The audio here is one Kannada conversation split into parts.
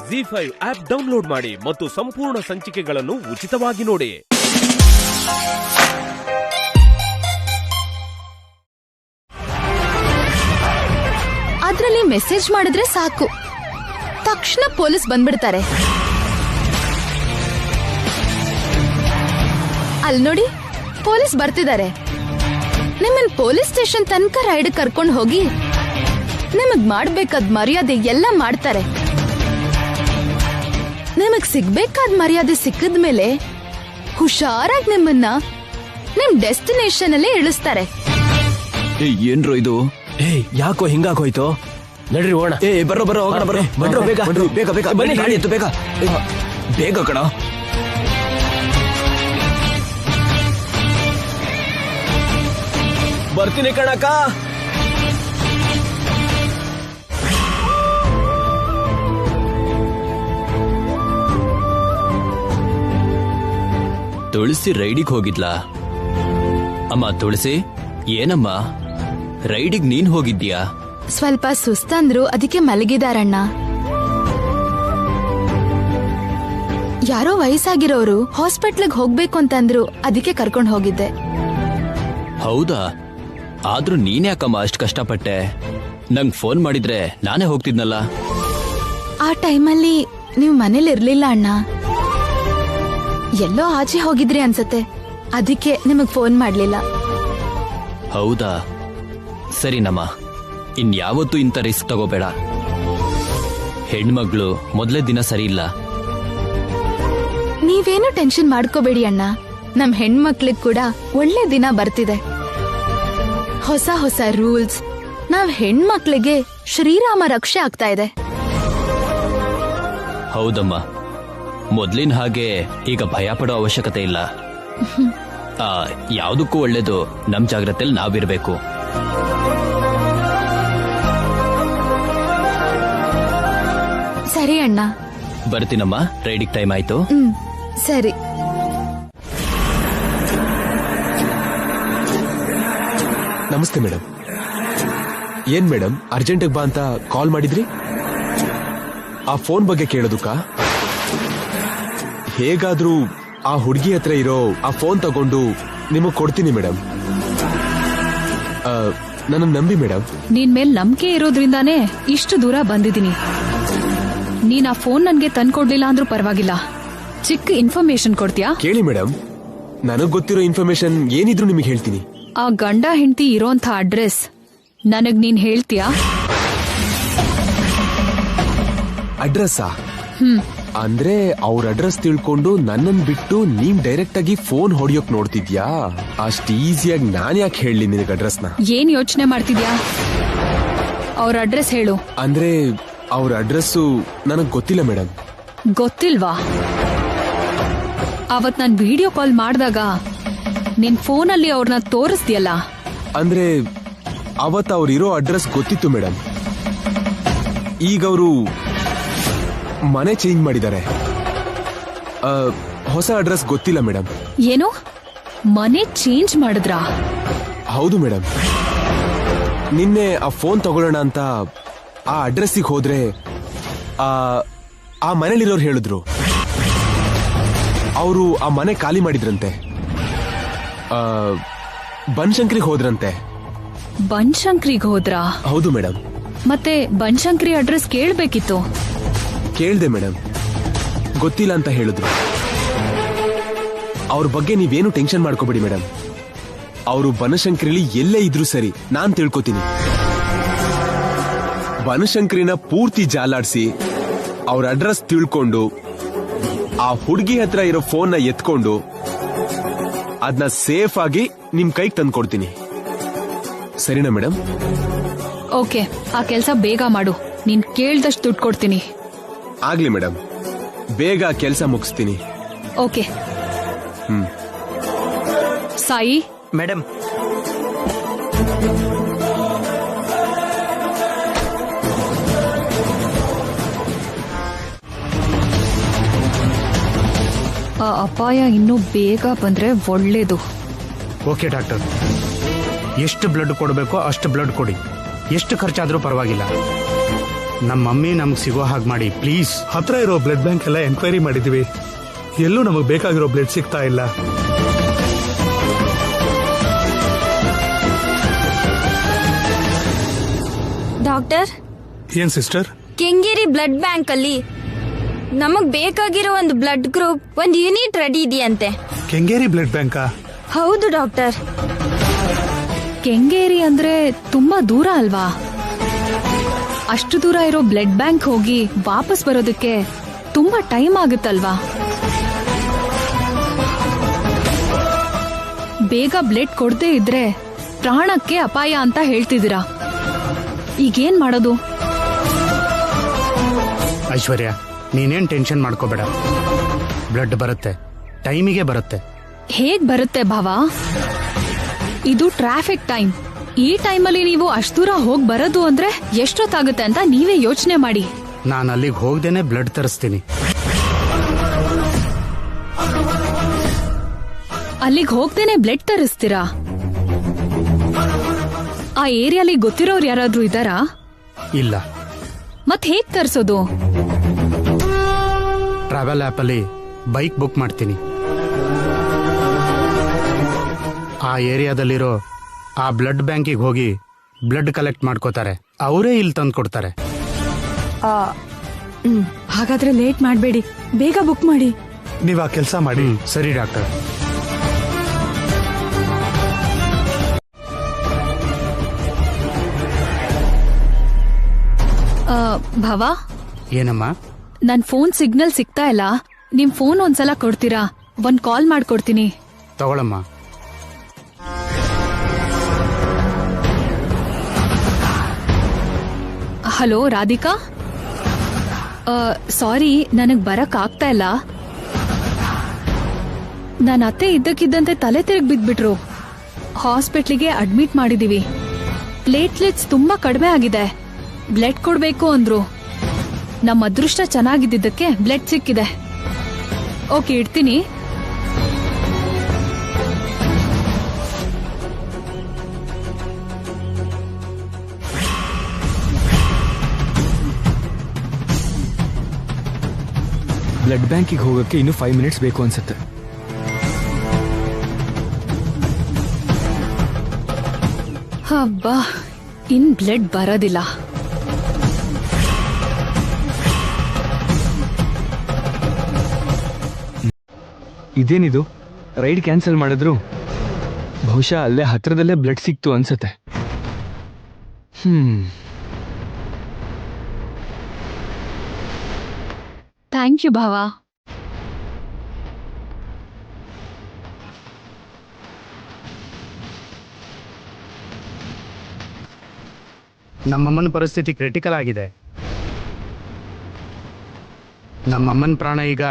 ZEE5 ಆಪ್ ಡೌನ್ಲೋಡ್ ಮಾಡಿ ಮತ್ತು ಸಂಪೂರ್ಣ ಸಂಚಿಕೆಗಳನ್ನು ಉಚಿತವಾಗಿ ನೋಡಿ. ಅದ್ರಲ್ಲಿ ಮೆಸೇಜ್ ಮಾಡಿದ್ರೆ ಸಾಕು, ತಕ್ಷಣ ಪೊಲೀಸ್ ಬಂದ್ಬಿಡ್ತಾರೆ. ಅಲ್ಲಿ ನೋಡಿ, ಪೊಲೀಸ್ ಬರ್ತಿದ್ದಾರೆ. ನಿಮ್ಮನ್ ಪೊಲೀಸ್ ಸ್ಟೇಷನ್ ತನಕ ರೈಡ್ ಕರ್ಕೊಂಡು ಹೋಗಿ ನಿಮಗ್ ಮಾಡ್ಬೇಕಾದ ಮರ್ಯಾದೆ ಎಲ್ಲ ಮಾಡ್ತಾರೆ. ನಿಮಗ್ ಸಿಗ್ಬೇಕಾದ ಮರ್ಯಾದೆ ಸಿಕ್ಕಿದ್ಮೇಲೆ ಹುಷಾರಾಗಿ ನಿಮ್ಮನ್ನ ನಿಮ್ ಡೆಸ್ಟಿನೇಷನ್ ಅಲ್ಲೇ ಇಳಿಸ್ತಾರೆ. ಏನ್ರೋ ಇದು? ಯಾಕೋ ಹಿಂಗಾಗೋಯ್ತು? ನಡ್ರಿ ಹೋಗೋಣ. ಬರೋ ಹೋಗೋಣ, ಬರೋ ಬೇಗ ಬೇಗ ಬೇಗ ಬನ್ನಿ, ಗಾಡಿ ಎತ್ತು ಬೇಗ ಬೇಗ ಕಣ. ಬರ್ತೀನಿ ಕಣಕ್ಕ. ತುಳಸಿ ರೈಡಿಗೆ ಹೋಗಿದ್ಲಾ? ಅಮ್ಮ ತುಳಸಿ, ಏನಮ್ಮ ರೈಡಿಗೆ ನೀನ್ ಹೋಗಿದ್ಯಾ? ಸ್ವಲ್ಪ ಸುಸ್ತಂದ್ರು, ಅದಕ್ಕೆ ಮಲಗಿದಾರಣ್ಣ. ಯಾರೋ ವಯಸ್ಸಾಗಿರೋರು ಹಾಸ್ಪಿಟ್ಲಿಗೆ ಹೋಗ್ಬೇಕು ಅಂತಂದ್ರು, ಅದಕ್ಕೆ ಕರ್ಕೊಂಡು ಹೋಗಿದ್ದೆ. ಹೌದಾ? ಆದ್ರೂ ನೀನ್ಯಾಕಮ್ಮ ಅಷ್ಟು ಕಷ್ಟಪಟ್ಟೆ? ನಂಗ್ ಫೋನ್ ಮಾಡಿದ್ರೆ ನಾನೇ ಹೋಗ್ತಿದ್ನಲ್ಲ. ಆ ಟೈಮಲ್ಲಿ ನೀವು ಮನೇಲಿ ಇರ್ಲಿಲ್ಲ ಅಣ್ಣ, ಎಲ್ಲೋ ಆಚೆ ಹೋಗಿದ್ರಿ ಅನ್ಸತ್ತೆ. ಅದಕ್ಕೆ ನಿಮಗ್ ಫೋನ್ ಮಾಡ್ಲಿಲ್ಲ. ಹೌದಾ? ಸರಿನಮ್ಮ, ಇನ್ಯಾವತ್ತೂ ಇಂಥ ರಿಸ್ಕ್ ತಗೋಬೇಡ. ಹೆಣ್ಮಗ್ಳು ಮೊದಲೇ ದಿನ ಸರಿ ಇಲ್ಲ. ನೀವೇನು ಟೆನ್ಷನ್ ಮಾಡ್ಕೋಬೇಡಿ ಅಣ್ಣ, ನಮ್ ಹೆಣ್ಮಕ್ಳಿಗ್ ಕೂಡ ಒಳ್ಳೆ ದಿನ ಬರ್ತಿದೆ. ಹೊಸ ಹೊಸ ರೂಲ್ಸ್, ನಾವ್ ಹೆಣ್ಮಕ್ಳಿಗೆ ಶ್ರೀರಾಮ ರಕ್ಷೆ ಆಗ್ತಾ ಇದೆ. ಹೌದಮ್ಮ, ಮೊದ್ಲಿನ ಹಾಗೆ ಈಗ ಭಯ ಪಡೋ ಅವಶ್ಯಕತೆ ಇಲ್ಲ. ಯಾವುದಕ್ಕೂ ಒಳ್ಳೇದು ನಮ್ ಜಾಗ್ರತೆಯಲ್ಲಿ ನಾವಿರ್ಬೇಕು. ಸರಿ ಅಣ್ಣ, ಬರ್ತೀನಮ್ಮ, ರೈಡಿಗೆ ಟೈಮ್ ಆಯ್ತು. ಸರಿ. ನಮಸ್ತೆ ಮೇಡಮ್. ಏನ್ ಮೇಡಮ್, ಅರ್ಜೆಂಟಿಗೆ ಬಾ ಅಂತ ಕಾಲ್ ಮಾಡಿದ್ರಿ? ಆ ಫೋನ್ ಬಗ್ಗೆ ಕೇಳೋದಕ್ಕ? ಹೇಗಾದ್ರೂ ಆ ಹುಡುಗಿ ಹತ್ರ ಇರೋ ಆ ಫೋನ್ ತಗೊಂಡು ನಿಮಗ್ ಕೊಡ್ತೀನಿ ಮೇಡಮ್. ನನ್ನ ನಂಬಿ ಮೇಡಮ್. ನಿನ್ ಮೇಲ್ ನಂಬಿಕೆ ಇರೋದ್ರಿಂದಾನೇ ಇಷ್ಟು ದೂರ ಬಂದಿದ್ದೀನಿ. ನೀನ್ ಆ ಫೋನ್ ನನ್ಗೆ ತಂದ್ಕೊಡ್ಲಿಲ್ಲ ಅಂದ್ರೂ ಪರವಾಗಿಲ್ಲ, ಚಿಕ್ಕ ಇನ್ಫಾರ್ಮೇಶನ್ ಕೊಡ್ತೀಯಾ? ಕೇಳಿ ಮೇಡಮ್, ನನಗ್ ಗೊತ್ತಿರೋ ಇನ್ಫಾರ್ಮೇಶನ್ ಏನಿದ್ರು ನಿಮಗೆ ಹೇಳ್ತೀನಿ. ಆ ಗಂಡ ಹೆಂಡತಿ ಇರೋಂಥ ಅಡ್ರೆಸ್ ನನಗ್ ನೀನ್ ಹೇಳ್ತೀಯಾ? ಅಡ್ರೆಸ್ಸಾ? ಅಂದ್ರೆ ಅವ್ರ ಅಡ್ರೆಸ್ ತಿಳ್ಕೊಂಡು ನನ್ನನ್ ಬಿಟ್ಟು ನೀನ್ ಡೈರೆಕ್ಟ್ ಆಗಿ ಫೋನ್ ಹೊಡಿಯೋಕ್ ನೋಡ್ತಿದ್ಯಾ? ಅಷ್ಟ್ ಈಸಿಯಾಗಿ ನಾನ್ ಯಾಕೆ ಹೇಳಿ ನಿನಗೆ ಅಡ್ರೆಸ್ನ? ಏನ್ ಯೋಚನೆ ಮಾಡ್ತಿದ್ಯಾ? ಅವ್ರ ಅಡ್ರೆಸ್ ಹೇಳು. ಅಂದ್ರೆ ಅವ್ರ ಅಡ್ರೆಸ್ಸು ನನಗ್ ಗೊತ್ತಿಲ್ಲ ಮೇಡಮ್. ಗೊತ್ತಿಲ್ವಾ? ಅವತ್ ನಾನ್ ವಿಡಿಯೋ ಕಾಲ್ ಮಾಡಿದಾಗ ನಿನ್ ಫೋನಲ್ಲಿ ಅವ್ರನ್ನ ತೋರಿಸ್ದಿಯಲ್ಲ. ಅಂದ್ರೆ ಅವತ್ ಅವ್ರಿರೋ ಅಡ್ರೆಸ್ ಗೊತ್ತಿತ್ತು ಮೇಡಮ್. ಈಗ ಅವರು ಮನೆ ಚೇಂಜ್ ಮಾಡಿದ್ದಾರೆ. ಹೊಸ ಅಡ್ರೆಸ್ ಗೊತ್ತಿಲ್ಲ ಮೇಡಮ್. ಏನು, ಮನೆ ಚೇಂಜ್ ಮಾಡಿದ್ರಾ? ಹೌದು ಮೇಡಮ್. ನಿನ್ನೆ ಆ ಫೋನ್ ತಗೊಳ್ಳೋಣ ಅಂತ ಆ ಅಡ್ರೆಸ್ಸಿಗೆ ಹೋದ್ರೆ ಆ ಮನೇಲಿರೋರು ಹೇಳಿದ್ರು ಅವರು ಆ ಮನೆ ಖಾಲಿ ಮಾಡಿದ್ರಂತೆ. ಬನಶಂಕರಿಗೆ ಹೋದ್ರಂತೆ. ಬನಶಂಕರಿಗೆ ಹೋದ್ರಾ? ಹೌದು ಮೇಡಮ್. ಮತ್ತೆ ಬನಶಂಕರಿ ಅಡ್ರೆಸ್ ಕೇಳ್ಬೇಕಿತ್ತು. ಕೇಳ್ದೆ ಮೇಡಮ್, ಗೊತ್ತಿಲ್ಲ ಅಂತ ಹೇಳಿದ್ರು. ಅವ್ರ ಬಗ್ಗೆ ನೀವೇನು ಟೆನ್ಷನ್ ಮಾಡ್ಕೋಬೇಡಿ ಮೇಡಮ್. ಅವರು ಬನಶಂಕರಿಲಿ ಎಲ್ಲೇ ಇದ್ರು ಸರಿ, ನಾನ್ ತಿಳ್ಕೊತೀನಿ. ಬನಶಂಕರಿನ ಪೂರ್ತಿ ಜಾಲಾಡ್ಸಿ ಅವ್ರ ಅಡ್ರೆಸ್ ತಿಳ್ಕೊಂಡು ಆ ಹುಡುಗಿ ಹತ್ರ ಇರೋ ಫೋನ್ನ ಎತ್ಕೊಂಡು ಅದನ್ನ ಸೇಫ್ ಆಗಿ ನಿಮ್ ಕೈಗೆ ತಂದ್ಕೊಡ್ತೀನಿ. ಸರಿನಾ ಮೇಡಮ್? ಓಕೆ, ಆ ಕೆಲಸ ಬೇಗ ಮಾಡು. ನೀನ್ ಕೇಳ್ದಷ್ಟು ದುಡ್ಡು ಕೊಡ್ತೀನಿ. ಆಗ್ಲಿ ಮೇಡಮ್, ಬೇಗ ಕೆಲಸ ಮುಗಿಸ್ತೀನಿ. ಓಕೆ. ಸಾಯಿ ಮೇಡಮ್, ಆ ಅಪಾಯ ಇನ್ನೂ ಬೇಗ ಬಂದ್ರೆ ಒಳ್ಳೇದು. ಓಕೆ ಡಾಕ್ಟರ್, ಎಷ್ಟು ಬ್ಲಡ್ ಕೊಡಬೇಕೋ ಅಷ್ಟು ಬ್ಲಡ್ ಕೊಡಿ. ಎಷ್ಟು ಖರ್ಚಾದ್ರೂ ಪರವಾಗಿಲ್ಲ. ನಮ್ಮ ಮಮ್ಮಿ ನಮ್ಗೆ ಸಿಗೋ ಹಾಗೆ ಮಾಡಿ ಪ್ಲೀಸ್. ಹತ್ರ ಇರೋ ಬ್ಲಡ್ ಬ್ಯಾಂಕ್ ಎಲ್ಲ ಎಂಕ್ವೈರಿ ಮಾಡಿದೀವಿ, ಎಲ್ಲೂ ನಮಗೆ ಬೇಕಾಗಿರೋ ಬ್ಲಡ್ ಸಿಗ್ತಾ ಇಲ್ಲ. ಡಾಕ್ಟರ್, ಏನ್ ಸಿಸ್ಟರ್? ಕೆಂಗೇರಿ ಬ್ಲಡ್ ಬ್ಯಾಂಕ್ ಅಲ್ಲಿ ನಮಗ್ ಬೇಕಾಗಿರೋ ಒಂದು ಬ್ಲಡ್ ಗ್ರೂಪ್, ಒಂದು ಯೂನಿಟ್ ರೆಡಿ ಇದೆಯಂತೆ. ಕೆಂಗೇರಿ ಬ್ಲಡ್ ಬ್ಯಾಂಕಾ? ಹೌದು ಡಾಕ್ಟರ್. ಕೆಂಗೇರಿ ಅಂದ್ರೆ ತುಂಬಾ ದೂರ ಅಲ್ವಾ? ಅಷ್ಟು ದೂರ ಇರೋ ಬ್ಲಡ್ ಬ್ಯಾಂಕ್ ಹೋಗಿ ವಾಪಸ್ ಬರೋದಕ್ಕೆ ತುಂಬಾ ಟೈಮ್ ಆಗುತ್ತಲ್ವಾ? ಬೇಗ ಬ್ಲಡ್ ಕೊಡದೇ ಇದ್ರೆ ಪ್ರಾಣಕ್ಕೆ ಅಪಾಯ ಅಂತ ಹೇಳ್ತಿದ್ದೀರಾ. ಈಗೇನ್ ಮಾಡೋದು? ಐಶ್ವರ್ಯ, ನೀನೇನ್ ಟೆನ್ಷನ್ ಮಾಡ್ಕೋಬೇಡ. ಬ್ಲಡ್ ಬರುತ್ತೆ, ಟೈಮಿಗೆ ಬರುತ್ತೆ. ಹೇಗ್ ಬರುತ್ತೆ ಭಾವ? ಇದು ಟ್ರಾಫಿಕ್ ಟೈಮ್. ಈ ಟೈಮಲ್ಲಿ ನೀವು ಅಷ್ಟು ದೂರ ಹೋಗ್ ಬರೋದು ಅಂದ್ರೆ ಎಷ್ಟೊತ್ತಾಗುತ್ತೆ ಅಂತ ನೀವೇ ಯೋಚನೆ ಮಾಡಿ. ನಾನು ಅಲ್ಲಿಗೆ ಹೋಗ್ದೇನೆ ಬ್ಲಡ್ ತರಿಸ್ತೀನಿ. ಅಲ್ಲಿಗೆ ಹೋಗ್ದೇನೆ ಬ್ಲಡ್ ತರಿಸ್ತೀರಾ? ಆ ಏರಿಯಾಲಿ ಗೊತ್ತಿರೋರು ಯಾರಾದ್ರೂ ಇದ್ದಾರಾ? ಇಲ್ಲ. ಮತ್ ಹೇಗ್ ತರಿಸೋದು? ಟ್ರಾವೆಲ್ ಆಪ್ ಅಲ್ಲಿ ಬೈಕ್ ಬುಕ್ ಮಾಡ್ತೀನಿ. ಆ ಏರಿಯಾದಲ್ಲಿರೋ ಆ ಬ್ಲಡ್ ಬ್ಯಾಂಕಿಗೆ ಹೋಗಿ ಬ್ಲಡ್ ಕಲೆಕ್ಟ್ ಮಾಡ್ಕೋತಾರೆ. ಅವರೇ ಇಲ್ಲಿ ತಂದು ಕೊಡ್ತಾರೆ. ಹಾಗಾದ್ರೆ ಲೇಟ್ ಮಾಡಬೇಡಿ, ಬೇಗ ಬುಕ್ ಮಾಡಿ. ನೀವ್ ಆ ಕೆಲಸ ಮಾಡಿ. ಸರಿ ಡಾಕ್ಟರ್. ಭಾವ, ಏನಮ್ಮ? ನನ್ ಫೋನ್ ಸಿಗ್ನಲ್ ಸಿಗ್ತಾ ಇಲ್ಲ. ನಿಮ್ ಫೋನ್ ಒಂದ್ಸಲ ಕೊಡ್ತೀರಾ? ಒಂದ್ ಕಾಲ್ ಮಾಡ್ಕೊಡ್ತೀನಿ. ತಗೊಳಮ್ಮ. ಹಲೋ ರಾಧಿಕಾ, ಸಾರಿ, ನನಗ್ ಬರಕ್ ಆಗ್ತಾ ಇಲ್ಲ. ನನ್ನ ಅತ್ತೆ ಇದ್ದಕ್ಕಿದ್ದಂತೆ ತಲೆ ತಿರುಗಿ ಬಿದ್ಬಿಟ್ರು. ಹಾಸ್ಪಿಟ್ಲಿಗೆ ಅಡ್ಮಿಟ್ ಮಾಡಿದೀವಿ. ಪ್ಲೇಟ್ಲೆಟ್ಸ್ ತುಂಬಾ ಕಡಿಮೆ ಆಗಿದೆ. ಬ್ಲಡ್ ಕೊಡ್ಬೇಕು ಅಂದ್ರು. ನಮ್ಮ ಅದೃಷ್ಟ ಚೆನ್ನಾಗಿದ್ದಕ್ಕೆ ಬ್ಲಡ್ ಸಿಕ್ಕಿದೆ. ಓಕೆ, ಇಡ್ತೀನಿ. ಬ್ಲಡ್ ಬ್ಯಾಂಕಿಗೆ ಹೋಗಕ್ಕೆ ಇನ್ನು 5 ಮಿನಿಟ್ಸ್ ಬೇಕು ಅನ್ಸುತ್ತೆ. ಹಬ್ಬಾ, ಇನ್ ಬ್ಲಡ್ ಬರೋದಿಲ್ಲ. ಇದೇನಿದು, ರೈಡ್ ಕ್ಯಾನ್ಸಲ್ ಮಾಡಿದ್ರು? ಬಹುಶಃ ಅಲ್ಲೇ ಹತ್ರದಲ್ಲೇ ಬ್ಲಡ್ ಸಿಕ್ತು ಅನ್ಸುತ್ತೆ. ಥ್ಯಾಂಕ್ ಯು ಭಾವ. ನಮ್ಮಮ್ಮನ ಪರಿಸ್ಥಿತಿ ಕ್ರಿಟಿಕಲ್ ಆಗಿದೆ. ನಮ್ಮಮ್ಮನ ಪ್ರಾಣ ಈಗ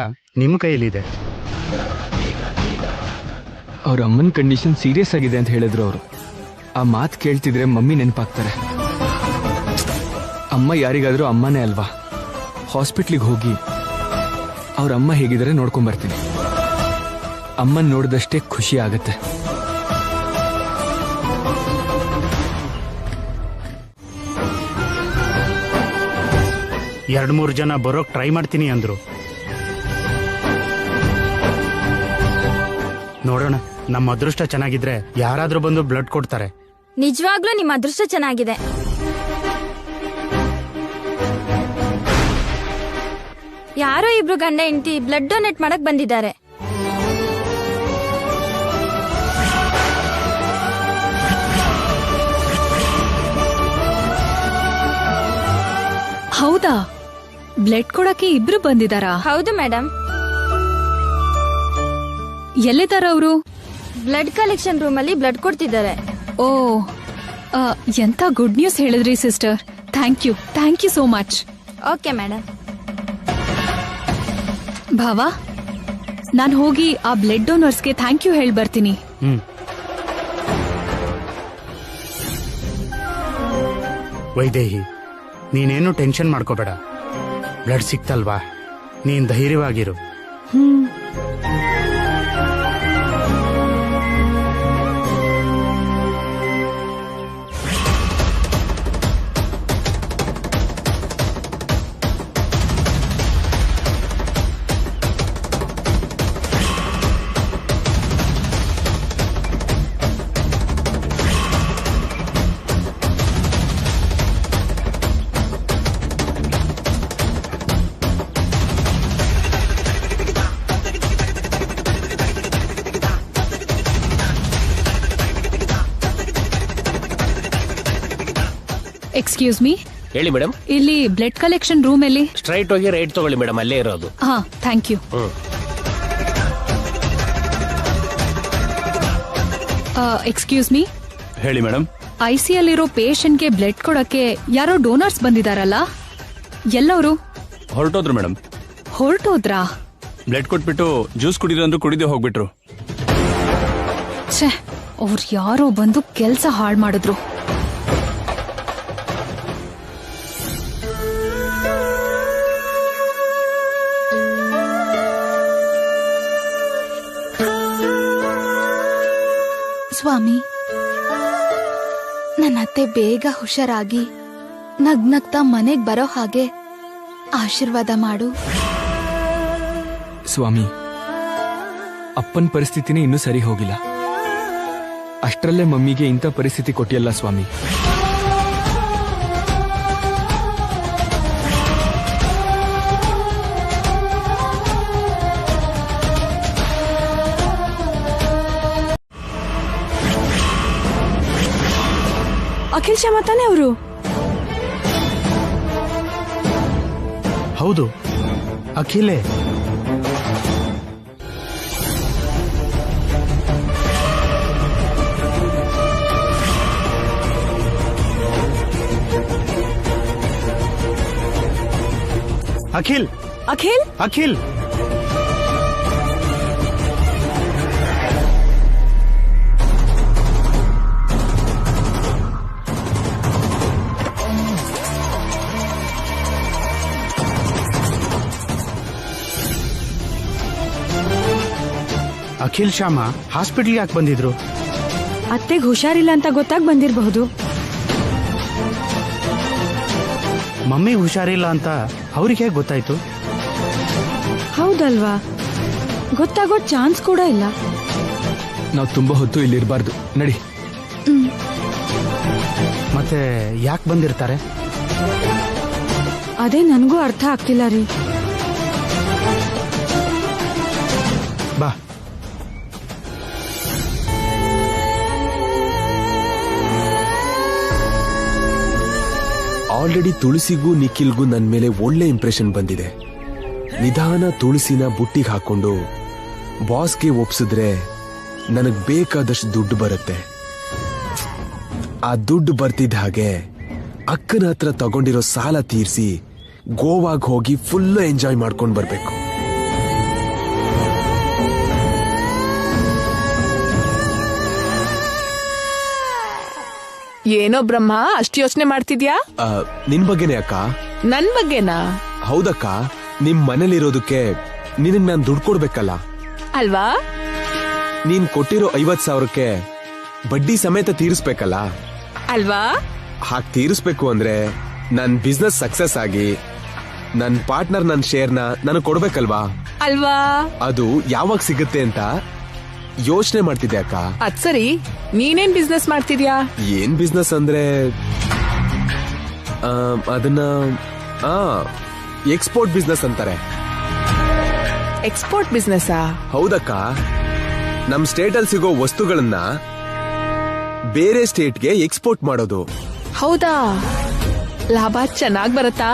ನಿಮ್ಮ ಕೈಯಲ್ಲಿದೆ. ಅವ್ರ ಅಮ್ಮನ ಕಂಡೀಷನ್ ಸೀರಿಯಸ್ ಆಗಿದೆ ಅಂತ ಹೇಳಿದ್ರು ಅವರು. ಆ ಮಾತು ಕೇಳ್ತಿದ್ರೆ ಮಮ್ಮಿ ನೆನಪಾಗ್ತಾರೆ. ಅಮ್ಮ ಯಾರಿಗಾದ್ರೂ ಅಮ್ಮನೇ ಅಲ್ವಾ? ಹಾಸ್ಪಿಟ್ಲಿಗೆ ಹೋಗಿ ಅವ್ರ ಅಮ್ಮ ಹೇಗಿದ್ದಾರೆ ನೋಡ್ಕೊಂಬರ್ತೀನಿ. ಅಮ್ಮನ್ ನೋಡಿದಷ್ಟೇ ಖುಷಿ ಆಗತ್ತೆ. ಎರಡು ಮೂರು ಜನ ಬರೋಕ್ ಟ್ರೈ ಮಾಡ್ತೀನಿ ಅಂದ್ರು. ನೋಡೋಣ, ನಮ್ಮ ಅದೃಷ್ಟ ಚೆನ್ನಾಗಿದ್ರೆ ಯಾರಾದ್ರೂ ಬಂದು ಬ್ಲಡ್ ಕೊಡ್ತಾರೆ. ನಿಜವಾಗ್ಲೂ ನಿಮ್ಮ ಅದೃಷ್ಟ ಚೆನ್ನಾಗಿದೆ. ಯಾರೋ ಇಬ್ರು ಗಂಡ ಹೆಂಡತಿ ಬ್ಲಡ್ ಡೊನೇಟ್ ಮಾಡಕ್ ಬಂದಿದ್ದಾರೆ. ಹೌದಾ? ಬ್ಲಡ್ ಕೊಡಕ್ಕೆ ಇಬ್ರು ಬಂದಿದಾರಾ? ಹೌದು ಮೇಡಮ್. ಎಲ್ಲಿದಾರ ಅವರು? ಬ್ಲಡ್ ಕಲೆಕ್ಷನ್ ರೂಮ್ ಅಲ್ಲಿ ಬ್ಲಡ್ ಕೊಡ್ತಿದ್ದಾರೆ. ಓ, ಎಂತ ಗುಡ್ ನ್ಯೂಸ್ ಹೇಳಿದ್ರಿ sister. Thank you so much. Okay madam. ಭಾವ, ನಾನು ಹೋಗಿ ಆ ಬ್ಲಡ್ ಡೋನರ್ಸ್ಗೆ ಥ್ಯಾಂಕ್ ಯು ಹೇಳಿ ಬರ್ತೀನಿ. ವೈದೇಹಿ, ನೀನೇನು ಟೆನ್ಷನ್ ಮಾಡ್ಕೋಬೇಡ. ಬ್ಲಡ್ ಸಿಕ್ತಲ್ವಾ, ನೀನ್ ಧೈರ್ಯವಾಗಿರು. ಎಕ್ಸ್ಕ್ಯೂಸ್ ಮೀ, ಹೇಳಿ ಮೇಡಮ್. ಇಲ್ಲಿ ಬ್ಲಡ್ ಕಲೆಕ್ಷನ್ ರೂಮ್ ಎಲ್ಲಿ? ಸ್ಟ್ರೈಟ್ ಹೋಗಿ ರೈಟ್ ತಗೊಳ್ಳಿ ಮೇಡಮ್, ಅಲ್ಲೇ ಇರೋದು. ಹಾ, ಥ್ಯಾಂಕ್ ಯು. ಎಕ್ಸ್ಕ್ಯೂಸ್ ಮೀ, ಹೇಳಿ ಮೇಡಮ್. ಐಸಿಯಲ್ಲಿರೋ ಪೇಷಂಟ್ಗೆ ಬ್ಲಡ್ ಕೊಡಕ್ಕೆ ಯಾರೋ ಡೋನರ್ಸ್ ಬಂದಿದಾರಲ್ಲ, ಎಲ್ಲವರು? ಹೊರಟೋದ್ರು ಮೇಡಮ್. ಹೊರಟೋದ್ರಾ? ಬ್ಲಡ್ ಕೊಟ್ಬಿಟ್ಟು ಜ್ಯೂಸ್ ಕುಡಿದ್ರಂದ್ರು ಕುಡಿದೇ ಹೋಗ್ಬಿಟ್ರು. ಛೇ, ಅವ್ರು ಯಾರೋ ಬಂದು ಕೆಲ್ಸ ಹಾಳು ಮಾಡಿದ್ರು. ಸ್ವಾಮಿ, ನನ್ನ ಅತ್ತೆ ಬೇಗ ಹುಷಾರಾಗಿ ನಗ್ನಗ್ತಾ ಮನೆಗ್ ಬರೋ ಹಾಗೆ ಆಶೀರ್ವಾದ ಮಾಡು. ಸ್ವಾಮಿ, ಅಪ್ಪನ ಪರಿಸ್ಥಿತಿನೇ ಇನ್ನೂ ಸರಿ ಹೋಗಿಲ್ಲ. ಅಷ್ಟರಲ್ಲೇ ಮಮ್ಮಿಗೆ ಇಂಥ ಪರಿಸ್ಥಿತಿ ಕೊಟ್ಟಿಯಲ್ಲ ಸ್ವಾಮಿ. ಅಖಿಲ್ ಶರ್ಮಾ ತಾನೇ ಅವರು? ಹೌದು, ಅಖಿಲೇ. ಅಖಿಲ್, ಅಖಿಲ್, ಅಖಿಲ್. ಅಖಿಲ್ ಶ್ಯಾಮ ಹಾಸ್ಪಿಟಲ್ಗೆ ಯಾಕೆ ಬಂದಿದ್ರು? ಅತ್ತೆಗೆ ಹುಷಾರಿಲ್ಲ ಅಂತ ಗೊತ್ತಾಗ್ ಬಂದಿರಬಹುದು. ಮಮ್ಮಿ ಹುಷಾರಿಲ್ಲ ಅಂತ ಅವ್ರಿಗೆ ಹೇಗೆ ಗೊತ್ತಾಯ್ತು? ಹೌದಲ್ವಾ, ಗೊತ್ತಾಗೋ ಚಾನ್ಸ್ ಕೂಡ ಇಲ್ಲ. ನಾವು ತುಂಬಾ ಹೊತ್ತು ಇಲ್ಲಿರಬಾರ್ದು, ನಡಿ. ಮತ್ತೆ ಯಾಕೆ ಬಂದಿರ್ತಾರೆ? ಅದೇ ನನಗೂ ಅರ್ಥ ಆಗ್ತಿಲ್ಲ ರೀ. ಬಾ. ಆಲ್ರೆಡಿ ತುಳಸಿಗೂ ನಿಖಿಲ್ಗೂ ನನ್ ಮೇಲೆ ಒಳ್ಳೆ ಇಂಪ್ರೆಷನ್ ಬಂದಿದೆ. ನಿಧಾನ ತುಳಸಿನ ಬುಟ್ಟಿಗೆ ಹಾಕೊಂಡು ಬಾಸ್ಗೆ ಒಪ್ಸಿದ್ರೆ ನನಗ್ ಬೇಕಾದಷ್ಟು ದುಡ್ಡು ಬರುತ್ತೆ. ಆ ದುಡ್ಡು ಬರ್ತಿದ್ದ ಹಾಗೆ ಅಕ್ಕನ ಹತ್ರ ತಗೊಂಡಿರೋ ಸಾಲ ತೀರಿಸಿ ಗೋವಾಗ್ ಹೋಗಿ ಫುಲ್ ಎಂಜಾಯ್ ಮಾಡ್ಕೊಂಡ್ ಬರ್ಬೇಕು. ಏನೋ ಬ್ರಹ್ಮ, ಅಷ್ಟು ಯೋಚನೆ ಮಾಡ್ತಿದ್ಯಾ? ನಿನ್ ಬಗ್ಗೆನೇ ಅಕ್ಕ. ನನ್ ಬಗ್ಗೆನಾ? ಹೌದಕ್ಕ, ನಿಮ್ ಮನೇಲಿರೋದಕ್ಕೆ ನಿನಗ್ ನಾನ್ ದುಡ್ಡು ಕೊಡ್ಬೇಕಲ್ಲ ಅಲ್ವಾ? ನೀನ್ ಕೊಟ್ಟಿರೋ 50,000ಕ್ಕೆ ಬಡ್ಡಿ ಸಮೇತ ತೀರಿಸ್ಬೇಕಲ್ಲ ಅಲ್ವಾ? ಹಾಗ್ ತೀರಿಸ್ಬೇಕು ಅಂದ್ರೆ ನನ್ ಬಿಸ್ನೆಸ್ ಸಕ್ಸಸ್ ಆಗಿ ನನ್ ಪಾರ್ಟ್ನರ್ ನನ್ ಶೇರ್ನ ನನಗ್ ಕೊಡ್ಬೇಕಲ್ವಾ ಅಲ್ವಾ? ಅದು ಯಾವಾಗ ಸಿಗುತ್ತೆ ಅಂತ ಯೋಚನೆ ಮಾಡ್ತಿದ್ದೆ ಅಕ್ಕ. ಅದ್ ಸರಿ, ನೀನೇನ್ ಬಿಸ್ನೆಸ್ ಮಾಡ್ತಿದ್ಯಾ? ಏನ್ ಬಿಸ್ನೆಸ್ ಅಂದ್ರೆ ಅದನ್ನ ಎಕ್ಸ್ಪೋರ್ಟ್ ಬಿಸ್ನೆಸ್ ಅಂತಾರೆ. Export business? ಹೌದಕ್ಕ, ನಮ್ ಸ್ಟೇಟ್ ಅಲ್ಲಿ ಸಿಗೋ ವಸ್ತುಗಳನ್ನ ಬೇರೆ ಸ್ಟೇಟ್ಗೆ ಎಕ್ಸ್ಪೋರ್ಟ್ ಮಾಡೋದು. ಹೌದಾ? ಲಾಭ ಚೆನ್ನಾಗ್ ಬರುತ್ತಾ?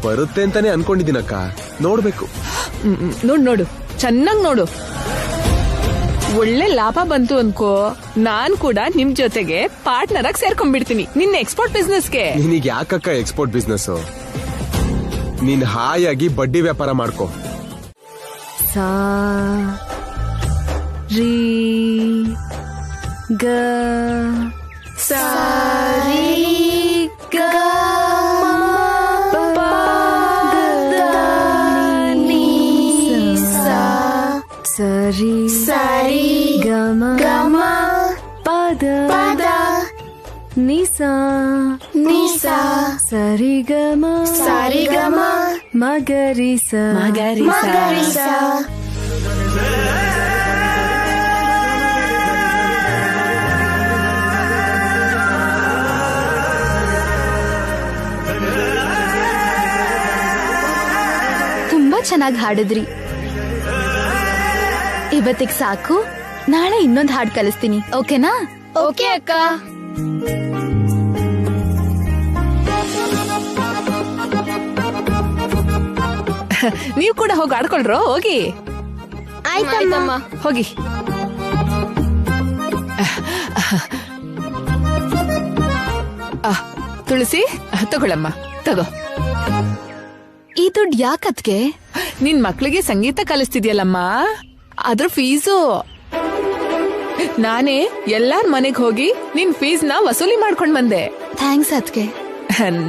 ಬರುತ್ತೆ ಅಂತಾನೆ ಅನ್ಕೊಂಡಿದ್ದೀನಕ್ಕ, ನೋಡ್ಬೇಕು. ನೋಡು, ಚೆನ್ನಾಗ್ ನೋಡು. ಒಳ್ಳೆ ಲಾಭ ಬಂತು ಅನ್ಕೋ, ನಾನ್ ಕೂಡ ನಿಮ್ ಜೊತೆಗೆ ಪಾರ್ಟ್ನರ್ ಆಗಿ ಸೇರ್ಕೊಂಡ್ಬಿಡ್ತೀನಿ ನಿನ್ನ ಎಕ್ಸ್ಪೋರ್ಟ್ ಬಿಸ್ನೆಸ್ಗೆ. ನಿನಗೆ ಯಾಕಕ್ಕ ಎಕ್ಸ್ಪೋರ್ಟ್ ಬಿಸ್ನೆಸ್? ನೀನ್ ಹಾಯಾಗಿ ಬಡ್ಡಿ ವ್ಯಾಪಾರ ಮಾಡ್ಕೋ. ಸಾ ರೀ ಗ ಸಾ ರೀ ಗ ಸರಿ ಸರಿ ಗಮ ಗಮ ಪದ ಪದ ನಿಸಾ ನಿಸಾ ಸರಿ ಗಮ ಮಗರಿಸ ಮಗರಿಸ. ತುಂಬಾ ಚೆನ್ನಾಗಿ ಹಾಡಿದ್ರಿ. ಇವತ್ತಿಗೆ ಸಾಕು, ನಾಳೆ ಇನ್ನೊಂದು ಹಾಡು ಕಲಿಸ್ತೀನಿ, ಓಕೆನಾ? ಓಕೆ ಅಕ್ಕ. ನೀವ್ ಕೂಡ ಹೋಗಿ ಆಡ್ಕೊಳ್ರೋ, ಹೋಗಿ. ಆಯ್ತಮ್ಮ. ಹೋಗಿ. ತುಳಸಿ, ತಗೊಳಮ್ಮ, ತಗೋ. ಈ ದುಡ್ಡು ಯಾಕತ್ಗೆ? ನಿನ್ ಮಕ್ಳಿಗೆ ಸಂಗೀತ ಕಲಿಸ್ತಿದ್ಯಲ್ಲಮ್ಮ, ಅದ್ರ ಫೀಸು. ನಾನೇ ಎಲ್ಲಾರ್ ಮನೆಗ್ ಹೋಗಿ ನಿನ್ ಫೀಸ್ ನ ವಸೂಲಿ ಮಾಡ್ಕೊಂಡ್ ಬಂದೆ. ಥ್ಯಾಂಕ್ಸ್ ಅತ್ಗೆ.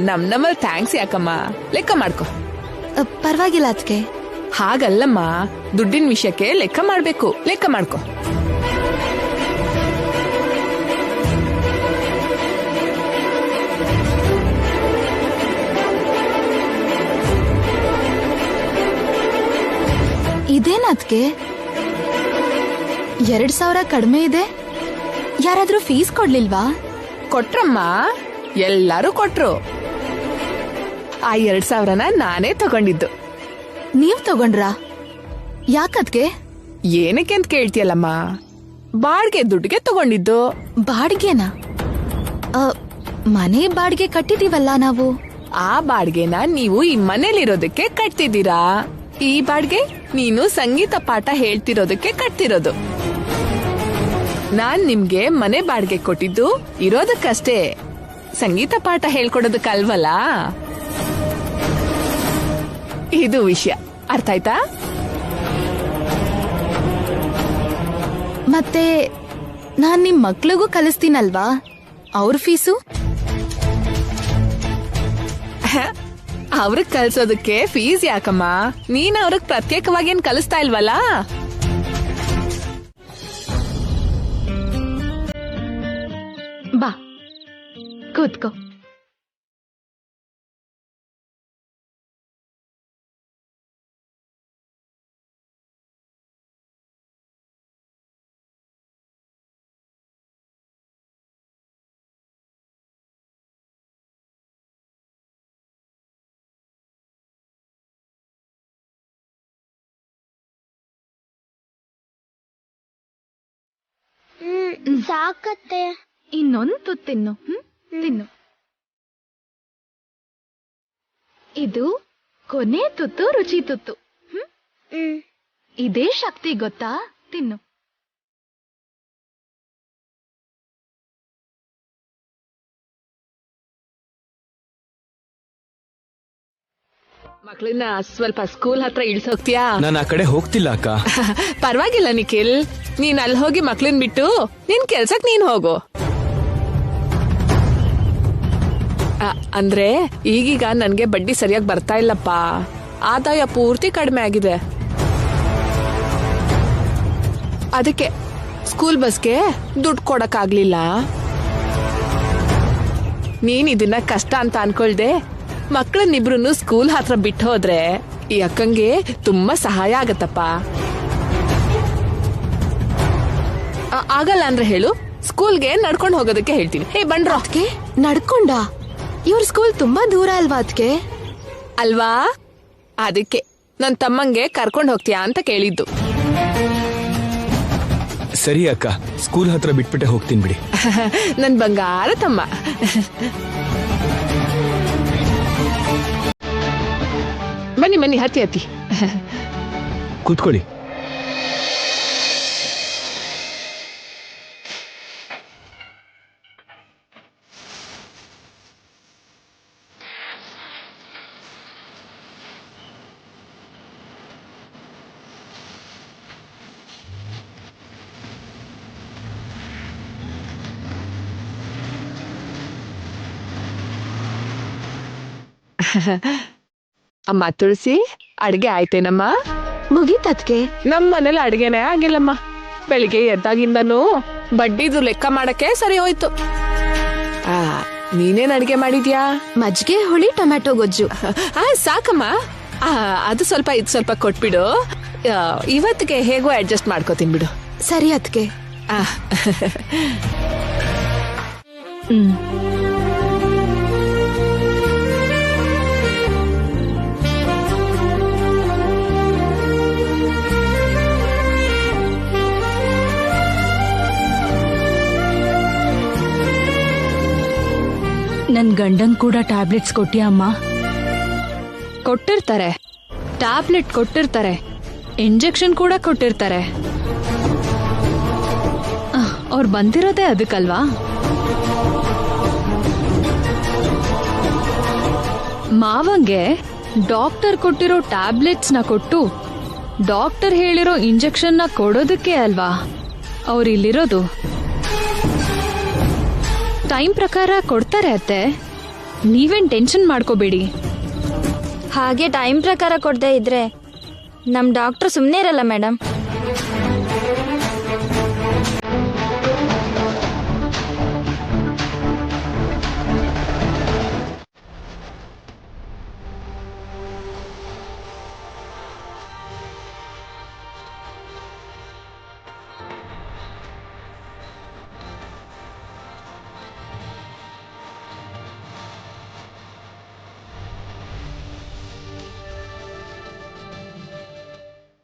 ನಮ್ಮಲ್ಲಿ ಥ್ಯಾಂಕ್ಸ್ ಯಾಕಮ್ಮ, ಲೆಕ್ಕ ಮಾಡ್ಕೊ. ಪರವಾಗಿಲ್ಲ ಅತ್ಗೆ. ಹಾಗಲ್ಲಮ್ಮ, ದುಡ್ಡಿನ ವಿಷಯಕ್ಕೆ ಲೆಕ್ಕ ಮಾಡ್ಬೇಕು, ಲೆಕ್ಕ ಮಾಡ್ಕೊ. ಇದೇನತ್ಗೆ 2,000 ಕಡಿಮೆ ಇದೆ? ಯಾರಾದ್ರೂ ಫೀಸ್ ಕೊಡ್ಲಿಲ್ವಾ? ಕೊಟ್ರಮ್ಮ, ಎಲ್ಲಾರು ಕೊಟ್ರು. ಆ 2,000ನ ನಾನೇ ತಗೊಂಡಿದ್ದು. ನೀವ್ ತಗೊಂಡ್ರಾ? ಯಾಕತ್ಗೆ? ಏನಕ್ಕೆ ಅಂತ ಕೇಳ್ತಿಯಲ್ಲಮ್ಮ, ಬಾಡ್ಗೆ ದುಡ್ಡಿಗೆ ತಗೊಂಡಿದ್ದು. ಬಾಡ್ಗೆನಾ? ಮನೆ ಬಾಡ್ಗೆ ಕಟ್ಟಿದೀವಲ್ಲ ನಾವು. ಆ ಬಾಡ್ಗೆನ ನೀವು ಈ ಮನೇಲಿರೋದಕ್ಕೆ ಕಟ್ತಿದ್ದೀರಾ. ಈ ಬಾಡ್ಗೆ ನೀನು ಸಂಗೀತ ಪಾಠ ಹೇಳ್ತಿರೋದಕ್ಕೆ ಕಟ್ತಿರೋದು. ನಾನ್ ನಿಮ್ಗೆ ಮನೆ ಬಾಡ್ಗೆ ಕೊಟ್ಟಿದ್ದು ಇರೋದಕ್ಕಷ್ಟೇ, ಸಂಗೀತ ಪಾಠ ಹೇಳ್ಕೊಡೋದಕ್ಕಲ್ವಲ್ಲ. ಇದು ವಿಷಯ, ಅರ್ಥ ಆಯ್ತಾ? ಮತ್ತೆ ನಾನ್ ನಿಮ್ ಮಕ್ಳಿಗೂ ಕಲಿಸ್ತೀನಲ್ವಾ, ಅವ್ರ ಫೀಸು? ಅವ್ರಿಗೆ ಕಲ್ಸೋದಕ್ಕೆ ಫೀಸ್ ಯಾಕಮ್ಮ? ನೀನ್ ಅವ್ರಿಗೆ ಪ್ರತ್ಯೇಕವಾಗಿ ಏನ್ ಕಲಿಸ್ತಾ ಇಲ್ವಲ್ಲ. ಬಾ ಕೂತ್ಕೋ. ಸಾಕತ್ತೆ. ಇನ್ನೊಂದು ತುತ್ತು ತಿನ್ನು. ತಿನ್ನು. ಇದು ಕೊನೆ ತುತ್ತು, ರುಚಿ ತುತ್ತು. ಇದೇ ಶಕ್ತಿ ಗೊತ್ತಾ? ತಿನ್ನು. ಮಕ್ಕಳನ್ನ ಸ್ವಲ್ಪ ಸ್ಕೂಲ್ ಹತ್ರ ಇಳ್ಸೋಗ್ತೀಯಾ? ನಾನು ಆ ಕಡೆ ಹೋಗ್ತಿಲ್ಲ ಅಕ್ಕ. ಪರವಾಗಿಲ್ಲ ನಿಖಿಲ್, ನೀನ್ ಅಲ್ಲಿ ಹೋಗಿ ಮಕ್ಳನ್ ಬಿಟ್ಟು ನಿನ್ ಕೆಲ್ಸಕ್ ನೀನ್ ಹೋಗು. ಅಂದ್ರೆ ಈಗೀಗ ನನ್ಗೆ ಬಡ್ಡಿ ಸರಿಯಾಗಿ ಬರ್ತಾ ಇಲ್ಲಪ್ಪ, ಆದಾಯ ಪೂರ್ತಿ ಕಡಿಮೆ ಆಗಿದೆ. ಅದಕ್ಕೆ ಸ್ಕೂಲ್ ಬಸ್ಗೆ ದುಡ್ಡು ಕೊಡಕ್ ಆಗ್ಲಿಲ್ಲ. ನೀನ್ ಇದನ್ನ ಕಷ್ಟ ಅಂತ ಅನ್ಕೊಳ್ದೆ ಮಕ್ಕಳನ್ನಿಬ್ರು ಸ್ಕೂಲ್ ಹತ್ರ ಬಿಟ್ಟು ಹೋದ್ರೆ ಈ ಅಕ್ಕಂಗೆ ತುಂಬಾ ಸಹಾಯ ಆಗತ್ತಪ್ಪ. ಆಗಲ್ಲ ಅಂದ್ರೆ ಹೇಳು, ಸ್ಕೂಲ್ಗೆ ನಡ್ಕೊಂಡು ಹೋಗೋದಕ್ಕೆ ಹೇಳ್ತೀನಿ. ಹೇ ಬಂಡ್ರೋ. ಅದ್ಕೆ ನಡ್ಕೊಂಡ? ಇವ್ರ ಸ್ಕೂಲ್ ತುಂಬಾ ದೂರ ಅಲ್ವಾ ಅದ್ಕೆ? ಅಲ್ವಾ, ಅದಕ್ಕೆ ನನ್ ತಮ್ಮಂಗೆ ಕರ್ಕೊಂಡು ಹೋಗ್ತೀಯಾ ಅಂತ ಕೇಳಿದ್ದು. ಸರಿ ಅಕ್ಕ, ಸ್ಕೂಲ್ ಹತ್ರ ಬಿಟ್ಬಿಟ್ಟೆ ಹೋಗ್ತೀನಿ ಬಿಡಿ. ನನ್ ಬಂಗಾರ ತಮ್ಮ. ಬನ್ನಿ ಬನ್ನಿ, ಹತ್ತಿ ಹತ್ತಿ ಕೂತ್ಕೊಳ್ಳಿ. ಅಮ್ಮ ತುಳಸಿ, ಅಡ್ಗೆ ಆಯ್ತೇನಮ್ಮ? ಮುಗೀತದ್ಕೆ? ನಮ್ ಮನೇಲಿ ಅಡ್ಗೆನೇ ಆಗಿಲ್ಲಮ್ಮ. ಬೆಳಿಗ್ಗೆ ಎದ್ದಾಗಿಂದನೂ ಬಡ್ಡಿದು ಲೆಕ್ಕ ಮಾಡಕ್ಕೆ ಸರಿ ಹೋಯ್ತು. ನೀನೇನ್ ಅಡ್ಗೆ ಮಾಡಿದ್ಯಾ? ಮಜ್ಜಿಗೆ, ಹುಳಿ, ಟೊಮ್ಯಾಟೊ ಗೊಜ್ಜು. ಸಾಕಮ್ಮ. ಅದು ಸ್ವಲ್ಪ ಇದು ಸ್ವಲ್ಪ ಕೊಟ್ಬಿಡು. ಇವತ್ತಿಗೆ ಹೇಗೋ ಅಡ್ಜಸ್ಟ್ ಮಾಡ್ಕೋತೀನಿ ಬಿಡು. ಸರಿ ಅದ್ಕೆ. ನನ್ ಗಂಡನ್ ಕೂಡ ಟ್ಯಾಬ್ಲೆಟ್ಸ್ ಕೊಟ್ಟಿಯಾ ಅಮ್ಮ? ಕೊಟ್ಟಿರ್ತಾರೆ, ಟ್ಯಾಬ್ಲೆಟ್ ಕೊಟ್ಟಿರ್ತಾರೆ, ಇಂಜೆಕ್ಷನ್ ಕೂಡ ಕೊಟ್ಟಿರ್ತಾರೆ. ಅವ್ರು ಬಂದಿರೋದೇ ಅದಕ್ಕಲ್ವಾ? ಮಾವಂಗೆ ಡಾಕ್ಟರ್ ಕೊಟ್ಟಿರೋ ಟ್ಯಾಬ್ಲೆಟ್ಸ್ನ ಕೊಟ್ಟು ಡಾಕ್ಟರ್ ಹೇಳಿರೋ ಇಂಜೆಕ್ಷನ್ನ ಕೊಡೋದಕ್ಕೆ ಅಲ್ವಾ ಅವ್ರಿಲ್ಲಿರೋದು. ಟೈಮ್ ಪ್ರಕಾರ ಕೊಡ್ತಾರೆ ಅತ್ತೆ, ನೀವೇನ್ ಟೆನ್ಷನ್ ಮಾಡ್ಕೋಬೇಡಿ. ಹಾಗೆ ಟೈಮ್ ಪ್ರಕಾರ ಕೊಡದೇ ಇದ್ರೆ ನಮ್ ಡಾಕ್ಟರ್ ಸುಮ್ಮನೆ ಇರಲ್ಲ ಮೇಡಮ್.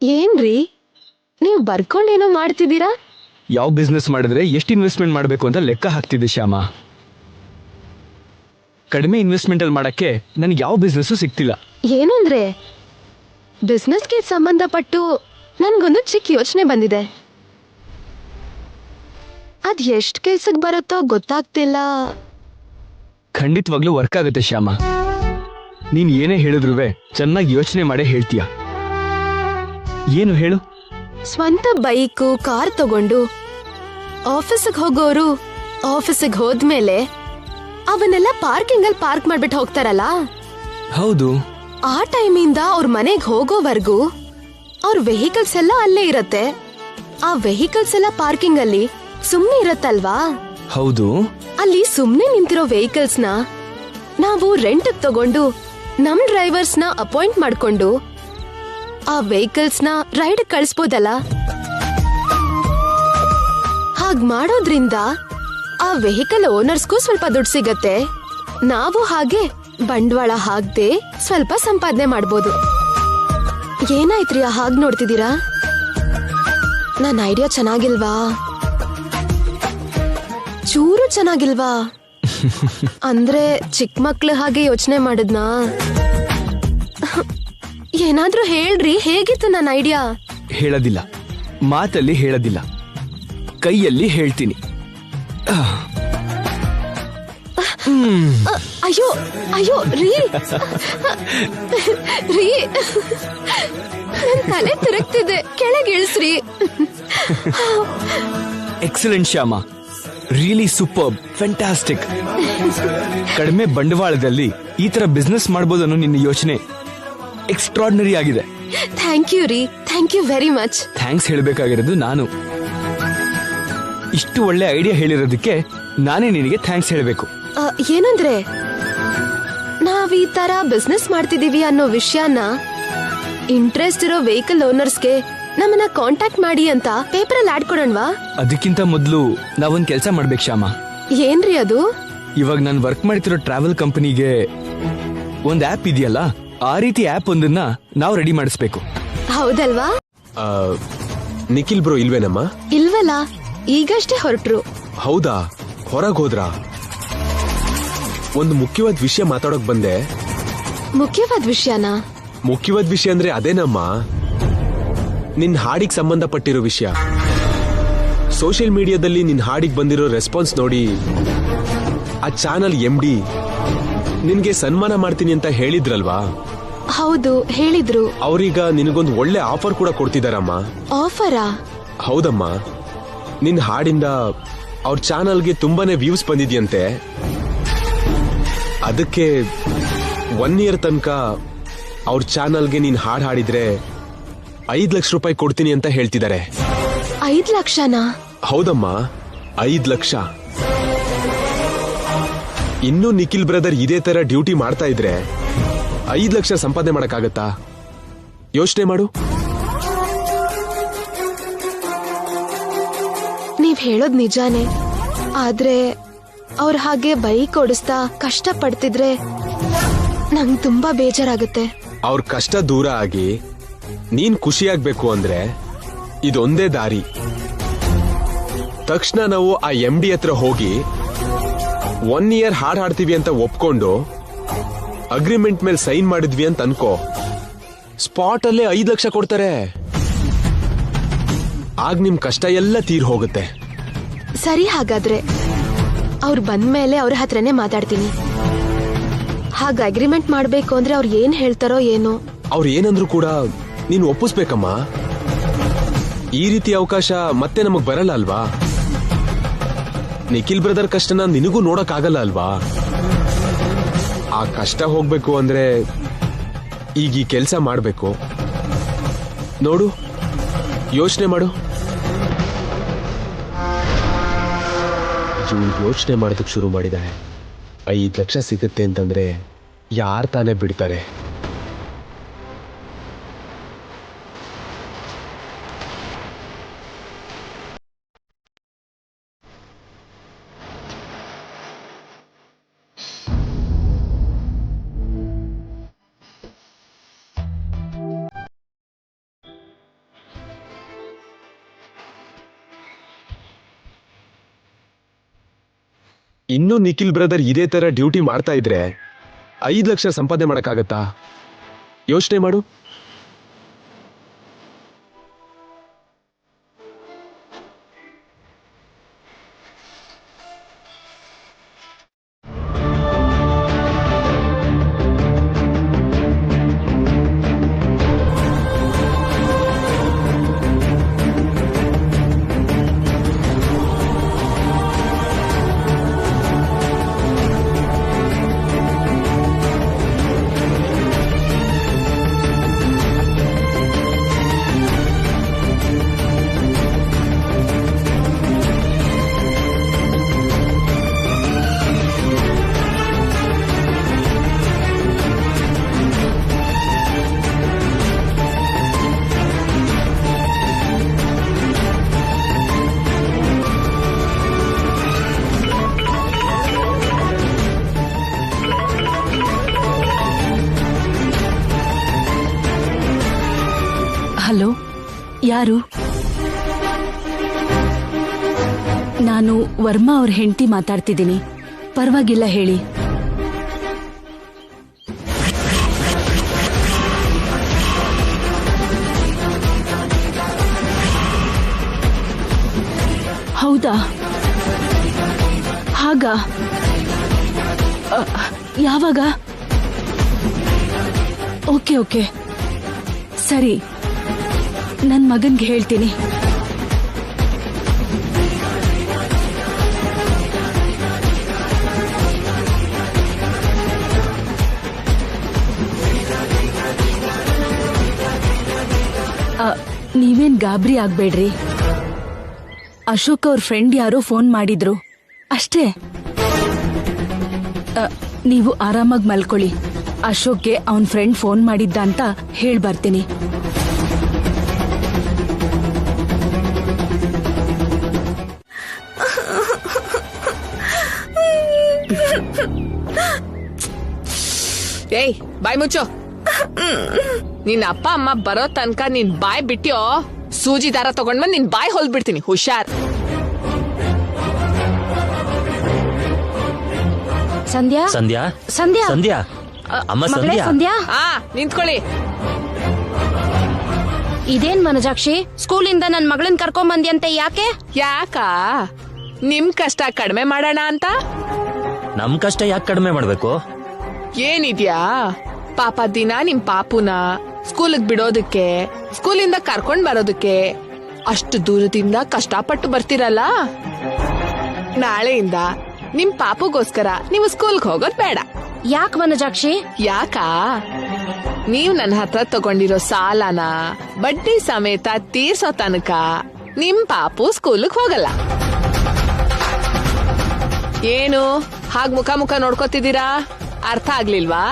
ಏನ್ರಿ ನೀವ್ ಬರ್ಕೊಂಡೇನೋ ಮಾಡ್ತಿದ್ದೀರಾ? ಯಾವ ಬಿಸ್ನೆಸ್ ಮಾಡಿದ್ರೆ ಎಷ್ಟು ಇನ್ವೆಸ್ಟ್ಮೆಂಟ್ ಮಾಡಬೇಕು ಅಂತ ಲೆಕ್ಕ ಹಾಕ್ತಿದ್ದೆ ಶ್ಯಾಮ. ಕಡಿಮೆ ಇನ್ವೆಸ್ಟ್ಮೆಂಟ್ ಅಲ್ಲಿ ಮಾಡಕ್ಕೆ ನನಗೆ ಯಾವ ಬಿಸ್ನೆಸ್ ಸಿಗ್ತಿಲ್ಲ. ಏನಂದ್ರೆ ಬಿಸ್ನೆಸ್ಗೆ ಸಂಬಂಧಪಟ್ಟು ನನ್ಗೊಂದು ಚಿಕ್ಕ ಯೋಚನೆ ಬಂದಿದೆ. ಅದ್ ಎಷ್ಟ್ ಕೆಲ್ಸಕ್ ಬರುತ್ತೋ ಗೊತ್ತಾಗ್ತಿಲ್ಲ. ಖಂಡಿತವಾಗ್ಲೂ ವರ್ಕ್ ಆಗುತ್ತೆ ಶ್ಯಾಮ. ನೀನ್ ಏನೇ ಹೇಳಿದ್ರು ಚೆನ್ನಾಗಿ ಯೋಚನೆ ಮಾಡೇ ಹೇಳ್ತೀಯ. ಏನು ಹೇಳು? ಸ್ವಂತ ಬೈಕು ಕಾರ್ ತಗೊಂಡು ಆಫೀಸಿಗೆ ಹೋಗೋರು ಆಫೀಸಿಗೆ ಹೋದ್ಮೇಲೆ ಅವನ್ನೆಲ್ಲ ಪಾರ್ಕಿಂಗ್ ಅಲ್ಲಿ ಪಾರ್ಕ್ ಮಾಡ್ಬಿಟ್ಟು ಹೋಗ್ತಾರಲ್ಲ. ಹೌದು. ಆ ಟೈಮಿಂದ ಅವ್ರ ಮನೆಗ್ ಹೋಗೋವರೆಗೂ ಅವ್ರ ವೆಹಿಕಲ್ಸ್ ಎಲ್ಲ ಅಲ್ಲೇ ಇರತ್ತೆ. ಆ ವೆಹಿಕಲ್ಸ್ ಎಲ್ಲ ಪಾರ್ಕಿಂಗ್ ಅಲ್ಲಿ ಸುಮ್ನೆ ಇರತ್ತಲ್ವಾ? ಹೌದು. ಅಲ್ಲಿ ಸುಮ್ನೆ ನಿಂತಿರೋ ವೆಹಿಕಲ್ಸ್ ನ ನಾವು ರೆಂಟ್ ತಗೊಂಡು ನಮ್ ಡ್ರೈವರ್ಸ್ ನ ಅಪಾಯಿಂಟ್ ಮಾಡ್ಕೊಂಡು ಆ ವೆಹಿಕಲ್ಸ್ ನ ರೈಡ್ ಕಳಿಸ್ಬೋದಲ್ಲ. ಹಾಗ್ ಮಾಡೋದ್ರಿಂದ ಆ ವೆಹಿಕಲ್ ಓನರ್ಸ್ಗೂ ಸ್ವಲ್ಪ ದುಡ್ಡು ಸಿಗತ್ತೆ. ನಾವು ಹಾಗೆ ಬಂಡವಾಳ ಹಾಕ್ದೆ ಸ್ವಲ್ಪ ಸಂಪಾದನೆ ಮಾಡ್ಬೋದು. ಏನಾಯ್ತ್ರಿ ಹಾಗ್ ನೋಡ್ತಿದ್ದೀರಾ? ನನ್ ಐಡಿಯಾ ಚೆನ್ನಾಗಿಲ್ವಾ? ಚೂರು ಚೆನ್ನಾಗಿಲ್ವಾ? ಅಂದ್ರೆ ಚಿಕ್ಕ ಮಕ್ಳು ಹಾಗೆ ಯೋಚನೆ ಮಾಡಿದ್ನಾ? ಏನಾದ್ರೂ ಹೇಳ್ರಿ, ಹೇಗಿತ್ತು ನನ್ನ ಐಡಿಯಾ? ಹೇಳೋದಿಲ್ಲ, ಮಾತಲ್ಲಿ ಹೇಳೋದಿಲ್ಲ, ಕೈಯಲ್ಲಿ ಹೇಳ್ತೀನಿ. ಅಯ್ಯೋ ಅಯ್ಯೋ ರೀ ರೀ, ನನ್ ತಲೆ ತಿರುಗ್ತಿದೆ, ಕೆಳಗೆ ಇಳಿಸ್ರಿ. Excellent Shyama, really super, fantastic. ಕಡಿಮೆ ಬಂಡವಾಳದಲ್ಲಿ ಈ ತರ ಬಿಸ್ನೆಸ್ ಮಾಡಬಹುದು ಅನ್ನೋ ನಿನ್ನ ಯೋಚನೆ ಎಕ್ಸ್ಟ್ರಾರ್ಡಿನರಿ ಆಗಿದೆ. ಥ್ಯಾಂಕ್ ಯು ರೀ, thank you very much. Thanks ಹೇಳಬೇಕಾಗಿರೋದು ನಾನು. ಇಷ್ಟು ಒಳ್ಳೆ ಐಡಿಯಾ ಹೇಳಿರೋದಕ್ಕೆ ನಾನೇ ನಿನಗೆ ಥ್ಯಾಂಕ್ಸ್ ಹೇಳಬೇಕು. ಏನಂದ್ರೆ ನಾವ್ ಈ ತರ ಬಿಸ್ನೆಸ್ ಮಾಡ್ತಿದೀವಿ ಅನ್ನೋ ವಿಷಯನ ಇಂಟ್ರೆಸ್ಟ್ ಇರೋ ವೆಹಿಕಲ್ ಓನರ್ಸ್ಗೆ ನಮ್ಮನ್ನ ಕಾಂಟ್ಯಾಕ್ಟ್ ಮಾಡಿ ಅಂತ ಪೇಪರ್ ಅಲ್ಲಿ ಆಡ್ ಕೊಡೋಣವಾ? ಅದಕ್ಕಿಂತ ಮೊದಲು ನಾವೊಂದ್ ಕೆಲಸ ಮಾಡ್ಬೇಕು ಶ್ಯಾಮ. ಏನ್ರಿ ಅದು? ಇವಾಗ ನಾನು ವರ್ಕ್ ಮಾಡ್ತಿರೋ ಟ್ರಾವೆಲ್ ಕಂಪನಿಗೆ ಒಂದ್ ಆಪ್ ಇದೆಯಲ್ಲ, ಆ ರೀತಿ ಆಪ್ ಒಂದನ್ನ ನಾವು ರೆಡಿ ಮಾಡಿಸ್ಬೇಕು. ಹೌದಲ್ವಾ? ನಿಖಿಲ್ ಬ್ರೋ ಇಲ್ವೇನಮ್ಮ? ಇಲ್ವಲ್ಲ, ಈಗಷ್ಟೇ ಹೊರಟ್ರು. ಹೌದಾ? ಹೊರಗ್ ಹೋದ್ರಾ? ಒಂದು ಮುಖ್ಯವಾದ ವಿಷಯ ಮಾತಾಡೋಕ್ ಬಂದೆ. ಮುಖ್ಯವಾದ ವಿಷಯನಾ? ಮುಖ್ಯವಾದ ವಿಷಯ ಅಂದ್ರೆ ಅದೇನಮ್ಮ, ನಿನ್ ಹಾಡಿಗೆ ಸಂಬಂಧಪಟ್ಟಿರೋ ವಿಷಯ. ಸೋಷಿಯಲ್ ಮೀಡಿಯಾದಲ್ಲಿ ನಿನ್ ಹಾಡಿಗೆ ಬಂದಿರೋ ರೆಸ್ಪಾನ್ಸ್ ನೋಡಿ ಆ ಚಾನಲ್ MD ನಿನ್ಗೆ ಸನ್ಮಾನ ಮಾಡ್ತೀನಿ ಅಂತ ಹೇಳಿದ್ರಲ್ವಾ? ಹೌದು, ಹೇಳಿದ್ರು. ಅವ್ರೀಗ ನಿನಗೊಂದು ಒಳ್ಳೆ ಆಫರ್ ಕೂಡ ಕೊಡ್ತಿದಾರಮ್ಮ. ಆಫರಾ? ಹೌದಮ್ಮ, ನಿನ್ ಹಾಡಿಂದ ಅವ್ರ ಚಾನಲ್ಗೆ ತುಂಬಾನೇ ವ್ಯೂಸ್ ಬಂದಿದ್ಯಂತೆ. ಅದಕ್ಕೆ 1 year ತನಕ ಅವ್ರ ಚಾನಲ್ಗೆ ನೀನ್ ಹಾಡ್ ಹಾಡಿದ್ರೆ 5 ಲಕ್ಷ ರೂಪಾಯಿ ಕೊಡ್ತೀನಿ ಅಂತ ಹೇಳ್ತಿದ್ದಾರೆ. 5 ಲಕ್ಷನಾ? ಹೌದಮ್ಮ, 5 ಲಕ್ಷ. ಇನ್ನೂ ನಿಖಿಲ್ ಬ್ರದರ್ ಇದೇ ತರ ಡ್ಯೂಟಿ ಮಾಡ್ತಾ ಇದ್ರೆ 5 ಲಕ್ಷ ಸಂಪಾದನೆ ಮಾಡಕ್ಕಾಗತ್ತಾ? ಯೋಚನೆ ಮಾಡು. ನೀವ್ ಹೇಳೋದ್ ನಿಜಾನೇ, ಆದ್ರೆ ಅವ್ರ ಹಾಗೆ ಬೈಕ್ ಓಡಿಸ್ತಾ ಕಷ್ಟ ಪಡ್ತಿದ್ರೆ ನಂಗ್ ತುಂಬಾ ಬೇಜಾರಾಗುತ್ತೆ. ಅವ್ರ ಕಷ್ಟ ದೂರ ಆಗಿ ನೀನ್ ಖುಷಿಯಾಗ್ಬೇಕು ಅಂದ್ರೆ ಇದೊಂದೇ ದಾರಿ. ತಕ್ಷಣ ನಾವು ಆ MD ಹತ್ರ ಹೋಗಿ 1 year ಹಾಡ್ ಹಾಡ್ತೀವಿ ಅಂತ ಒಪ್ಕೊಂಡು ಅಗ್ರಿಮೆಂಟ್ ಮೇಲೆ ಸೈನ್ ಮಾಡಿದ್ವಿ ಅಂತ ಅನ್ಕೋ. ಸ್ಪಾಟ್ ಅಲ್ಲೇ 5 ಲಕ್ಷ ಕೊಡ್ತಾರೆ. ಆಗ ನಿಮ್ ಕಷ್ಟ ಎಲ್ಲ ತೀರ್ ಹೋಗುತ್ತೆ. ಸರಿ, ಹಾಗಾದ್ರೆ ಅವ್ರು ಬಂದ್ಮೇಲೆ ಅವ್ರ ಹತ್ರನೇ ಮಾತಾಡ್ತೀನಿ. ಹಾಗ ಅಗ್ರಿಮೆಂಟ್ ಮಾಡ್ಬೇಕು ಅಂದ್ರೆ ಅವ್ರು ಏನ್ ಹೇಳ್ತಾರೋ ಏನೋ. ಅವ್ರು ಏನಂದ್ರು ಕೂಡ ನೀನು ಒಪ್ಪಿಸ್ಬೇಕಮ್ಮ. ಈ ರೀತಿ ಅವಕಾಶ ಮತ್ತೆ ನಮಗ್ ಬರಲ್ಲ ಅಲ್ವಾ? ನಿಖಿಲ್ ಬ್ರದರ್ ಕಷ್ಟನ ನಿನಗೂ ನೋಡಕ್ ಆಗಲ್ಲ ಅಲ್ವಾ? ಆ ಕಷ್ಟ ಹೋಗ್ಬೇಕು ಅಂದ್ರೆ ಈಗ ಈ ಕೆಲ್ಸ ಮಾಡ್ಬೇಕು. ನೋಡು, ಯೋಚನೆ ಮಾಡು. ಯೋಚನೆ ಮಾಡೋದಕ್ಕೆ ಶುರು ಮಾಡಿದ್ದಾರೆ. 5 ಲಕ್ಷ ಸಿಗುತ್ತೆ ಅಂತಂದ್ರೆ ಯಾರು ತಾನೇ ಬಿಡ್ತಾರೆ? ಇನ್ನೂ ನಿಖಿಲ್ ಬ್ರದರ್ ಇದೇ ತರ ಡ್ಯೂಟಿ ಮಾಡ್ತಾ ಇದ್ರೆ 5 ಲಕ್ಷ ಸಂಪಾದನೆ ಮಾಡಕ್ಕಾಗತ್ತಾ? ಯೋಚನೆ ಮಾಡು. ಹಲೋ, ಯಾರು? ನಾನು ವರ್ಮಾ ಅವ್ರ ಹೆಂಡತಿ ಮಾತಾಡ್ತಿದ್ದೀನಿ. ಪರವಾಗಿಲ್ಲ, ಹೇಳಿ. ಹೌದಾ? ಹಾಗ ಯಾವಾಗ? ಓಕೆ ಓಕೆ, ಸರಿ, ನನ್ನ ಮಗನ್ಗೆ ಹೇಳ್ತೀನಿ. ನೀವೇನ್ ಗಾಬರಿ ಆಗ್ಬೇಡ್ರಿ. ಅಶೋಕ್ ಅವ್ರ ಫ್ರೆಂಡ್ ಯಾರೋ ಫೋನ್ ಮಾಡಿದ್ರು ಅಷ್ಟೇ. ನೀವು ಆರಾಮಾಗಿ ಮಲ್ಕೊಳ್ಳಿ. ಅಶೋಕ್ಗೆ ಅವನ್ ಫ್ರೆಂಡ್ ಫೋನ್ ಮಾಡಿದ್ದ ಅಂತ ಹೇಳ್ ಬರ್ತೀನಿ. ಏಯ್, ಬಾಯ್ ಮುಚ್ಚೋ. ನಿನ್ನ ಅಪ್ಪ ಅಮ್ಮ ಬರೋ ತನಕ ನಿನ್ ಬಾಯ್ ಬಿಟ್ಟಿಯೋ ಸೂಜಿ ದಾರ ತಗೊಂಡ್ಬಂದ್ ನಿನ್ ಬಾಯ್ ಹೊಲ್ಬಿಡ್ತೀನಿ. ಹುಷಾರ್. ಸಂಧ್ಯಾ ಸಂಧ್ಯಾ ಸಂಧ್ಯಾ ಸಂಧ್ಯಾ ಅಮ್ಮ ಸಂಧ್ಯಾ ಸಂಧ್ಯಾ, ನಿಂತ್ಕೊಳ್ಳಿ. ಇದೇನ್ ಮನಜಾಕ್ಷಿ, ಸ್ಕೂಲಿಂದ ನನ್ ಮಗಳನ್ ಕರ್ಕೊಂಡ್ ಬಂದ್ಯಂತೆ, ಯಾಕೆ? ಯಾಕ ನಿಮ್ ಕಷ್ಟ ಕಡಿಮೆ ಮಾಡೋಣ ಅಂತ? ನಮ್ ಕಷ್ಟ ಯಾಕೆ ಕಡಿಮೆ ಮಾಡ್ಬೇಕು? ಏನಿದ್ಯಾ ಪಾಪ, ದಿನ ನಿಮ್ ಪಾಪುನ ಸ್ಕೂಲಿಗೆ ಬಿಡೋದಕ್ಕೆ, ಸ್ಕೂಲಿಂದ ಕರ್ಕೊಂಡ್ ಬರೋದಕ್ಕೆ ಅಷ್ಟು ದೂರದಿಂದ ಕಷ್ಟಪಟ್ಟು ಬರ್ತಿರಲ್ಲ. ನಾಳೆಯಿಂದ ನಿಮ್ ಪಾಪುಗೋಸ್ಕರ ನೀವು ಸ್ಕೂಲ್ಗೆ ಹೋಗೋದ್ ಬೇಡ. ಯಾಕೆ ಮನಜಾಕ್ಷಿ? ಯಾಕ ನೀವ್ ನನ್ನ ಹತ್ರ ತಗೊಂಡಿರೋ ಸಾಲನ ಬಡ್ಡಿ ಸಮೇತ ತೀರ್ಸೋ ತನಕ ನಿಮ್ ಪಾಪು ಸ್ಕೂಲ್ಗೆ ಹೋಗಲ್ಲ. ಏನು ಹಾಗ್ ಮುಖ ಮುಖ ನೋಡ್ಕೋತಿದ್ದೀರಾ? ಅರ್ಥ ಆಗ್ಲಿಲ್ವಾ?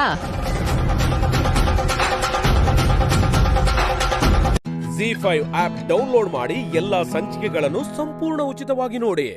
ZEE5 ಆಪ್ ಡೌನ್ಲೋಡ್ ಮಾಡಿ ಎಲ್ಲಾ ಸಂಚಿಕೆಗಳನ್ನು ಸಂಪೂರ್ಣ ಉಚಿತವಾಗಿ ನೋಡಿ.